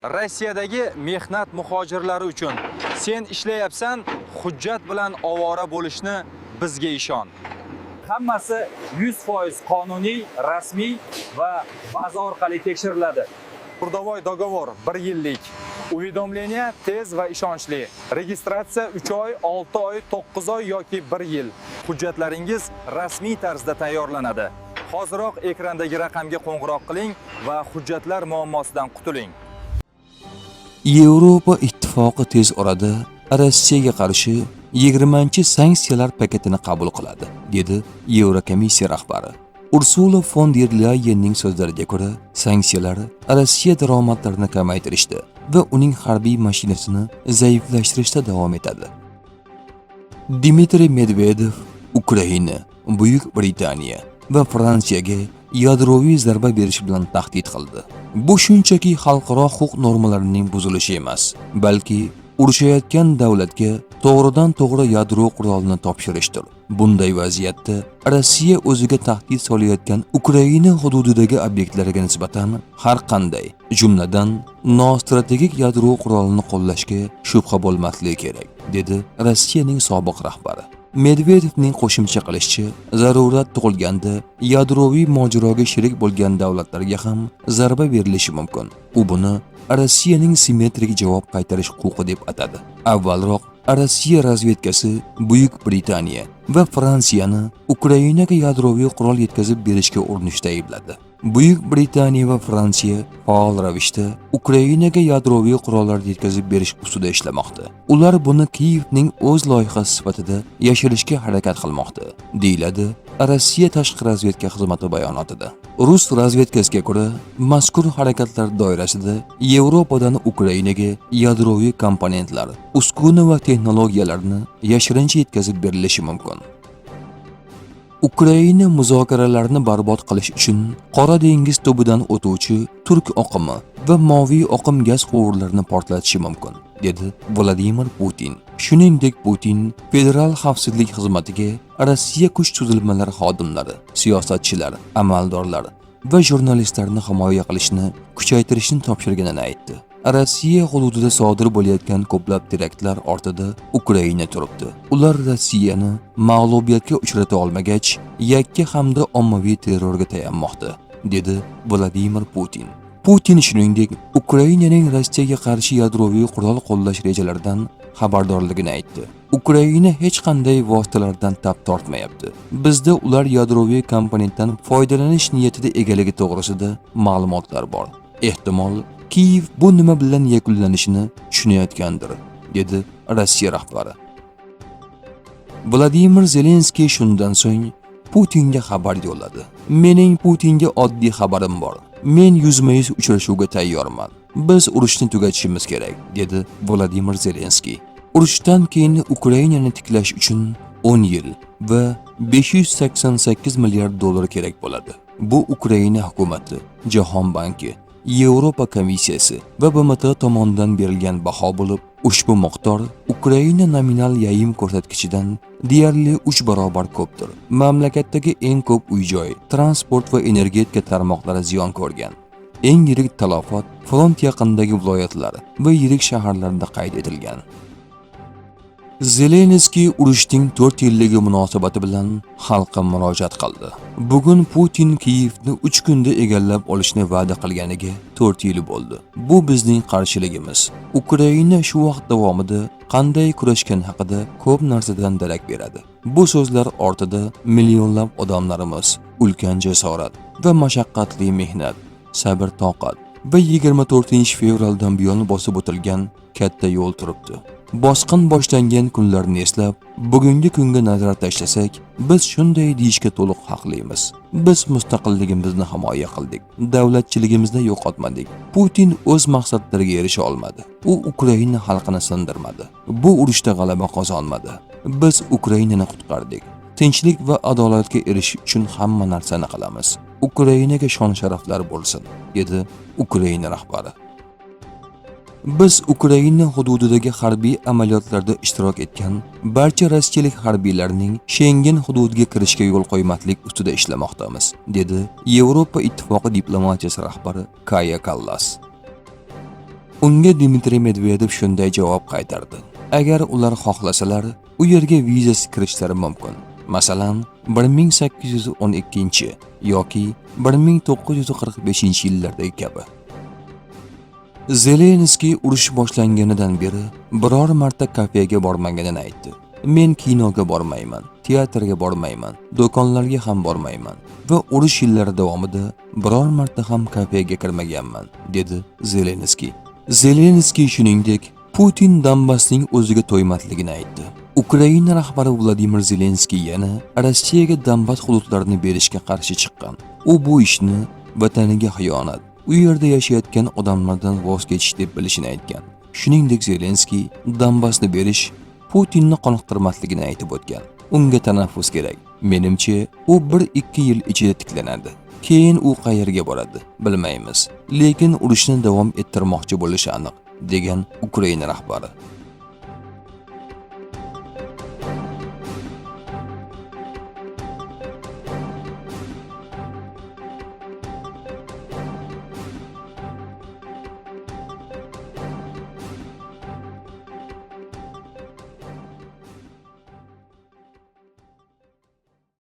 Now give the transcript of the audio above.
Rossiyadagi mehnat muhojirlari uchun sen ishlayapsan, hujjat bilan ovora bo'lishni bizga ishon. Hammasi 100% qonuniy, rasmiy va baza orqali tekshiriladi. Трудовой договор 1 yillik. Уведомление tez va ishonchli. Registratsiya 3 oy, 6 oy, 9 oy yoki 1 yil. Hujjatlaringiz rasmiy tarzda tayyorlanadi. Hoziroq ekrandagi raqamga qo'ng'iroq qiling va hujjatlar muammosidan qutuling. Yevropa ittifoqi tez orada Rossiyaga qarshi 20-sanksiyalar paketini qabul qiladi, dedi Yevrokomissiya rahbari. Ursula von der Leyenning so'zlariga ko'ra, sanksiyalar Rossiya daromadlarini kamaytirishda va uning harbiy mashinasini zaiflashtirishda davom etadi. Dmitriy Medvedev Ukraina, Buyuk Britaniya va Fransiyaga yadroviy zarba berish bilan tahdid qildi. Bu shunchaki xalqaro huquq normalarining buzilishi emas, balki urushayotgan davlatga to'g'ridan-to'g'ri yadro qurolini topshirishdir. Bunday vaziyatda Rossiya o'ziga tahdid solayotgan Ukraina hududidagi obyektlarga nisbatan har qanday, jumladan nostrategik yadro qurolini qo'llashga shubha bo'lmasligi kerak, dedi Rossiyaning sobiq rahbari. Medvedevning qo'shimcha qilishicha, zarurat tug'ilganda yadroviy mojaroga sherik bo'lgan davlatlarga ham zarba berilishi mumkin. U buni Rossiyaning simmetrik javob qaytarish huquqi deb atadi. Avvalroq Rossiya razvedkasi Buyuk Britaniya va Fransiyani Ukrainaga yadroviy qurol yetkazib berishga urinishda aybladi. Buyuk Britaniya va Fransiya faol ravishda Ukrainaga yadroviy qurollar yetkazib berish ustida ishlamoqda. Ular buni Kiyevning o'z loyihasi sifatida yashirishga harakat qilmoqda, deyiladi Rossiya tashqi razvedka xizmati bayonotida. Rus razvedkasiga ko'ra, mazkur harakatlar doirasida Yevropadan Ukrainaga yadroviy komponentlar, uskuna va texnologiyalarni yashirincha yetkazib berilishi mumkin. Ukraina muzokaralarni barbod qilish uchun Qora dengiz tubidan o'tuvchi turk oqimi va moviy oqim gaz quvurlarini portlatishi mumkin, dedi Vladimir Putin. Shuningdek, Putin federal xavfsizlik xizmatiga Rossiya kuch tuzilmalari xodimlari, siyosatchilar, amaldorlar va jurnalistlarni himoya qilishni kuchaytirishni topshirganini aytdi. Rossiya hududida sodir bo'layotgan ko'plab teraktlar ortida Ukraina turibdi. Ular Rossiyani mag'lubiyatga uchrata olmagach, yakka hamda ommaviy terrorga tayanmoqda, dedi Vladimir Putin. Putin shuningdek, Ukrainaning Rossiyaga qarshi yadroviy qurol qo'llash rejalaridan xabardorligini aytdi. Ukraina hech qanday vositalardan tap tortmayapti. Bizda ular yadroviy komponentdan foydalanish niyatida egaligi to'g'risida ma'lumotlar bor. Ehtimol Kiyev bu nima bilan yakunlanishini tushunayotgandir, dedi Rossiya rahbari. Vladimir Zelenskiy shundan so'ng Putinga xabar yo'lladi. Mening Putinga oddiy xabarim bor. Men yuzma-yuz uchrashuvga tayyorman. Biz urushni tugatishimiz kerak, dedi Vladimir Zelenskiy. Urushdan keyin Ukrainani tiklash uchun 10 yil va 588 milliard dollar kerak bo'ladi. Bu Ukraina hukumati, Jahon banki, Yevropa komissiyasi va BMT tomonidan berilgan baho bo'lib, ushbu miqdor Ukraina nominal yayim ko'rsatkichidan deyarli 3 barobar ko'pdir. Mamlakatdagi eng ko'p uy-joy, transport va energetika tarmoqlari ziyon ko'rgan. Eng yirik talafot front yaqinidagi viloyatlar va yirik shaharlarda qayd etilgan. Zelenskiy urushning 4 yilligi munosabati bilan xalqqa murojaat qildi. Bugun Putin Kiyevni 3 kunda egallab olishni va'da qilganiga 4 yil bo'ldi. Bu bizning qarshiligimiz. Ukraina shu vaqt davomida qanday kurashgan haqida ko'p narsadan darak beradi. Bu so'zlar ortida millionlab odamlarimiz, ulkan jasorat va mashaqqatli mehnat, sabr-toqat va 24-fevraldan buyon bosib o'tilgan katta yo'l turibdi. Bosqin boshlangan kunlarni eslab, bugungi kunga nazar tashlasak, biz shunday deyishga to'liq haqlimiz. Biz mustaqilligimizni himoya qildik, davlatchiligimizni yo'qotmadik. Putin o'z maqsadlariga erisha olmadi. U Ukraina xalqini sindirmadi. Bu urushda g'alaba qozonmadi. Biz Ukrainani qutqardik. Tinchlik va adolatga erishish uchun hamma narsani qilamiz. Ukrainaga shon-sharaflar bo'lsin, dedi Ukraina rahbari. Biz Ukraina hududidagi harbiy amaliyotlarda ishtirok etgan barcha rossiyalik harbiylarning Schengen hududiga kirishga yo'l qo'ymaslik ustida ishlamoqdamiz, dedi Yevropa ittifoqi diplomatiyasi rahbari Kaja Kallas. Unga Dmitriy Medvedev shunday javob qaytardi: agar ular xohlasalar, u yerga vizasiz kirishlari mumkin. Masalan, 1812 yoki 1945 yillardagi kabi. Zelenskiy urush boshlanganidan beri biror marta kafega bormaganini aytdi. Men kinoga bormayman, teatrga bormayman, do'konlarga ham bormayman va urush yillari davomida biror marta ham kafega kirmaganman, dedi Zelenskiy. Zelenskiy shuningdek, Putin Donbassning o'ziga to'ymasligini aytdi. Ukraina rahbari Vladimir Zelenskiy yana Rossiyaga Donbass hududlarini berishga qarshi chiqqan. U bu ishni vataniga xiyonat, u yerda yashayotgan odamlardan voz kechish deb bilishini aytgan. Shuningdek, Zelenskiy Donbassni berish Putinni qoniqtirmasligini aytib o'tgan. Unga tanaffus kerak. Menimcha, u 1-2 yil ichida tiklanadi. Keyin u qayerga boradi, bilmaymiz. Lekin urushni davom ettirmoqchi bo'lishi aniq, degan Ukraina rahbari.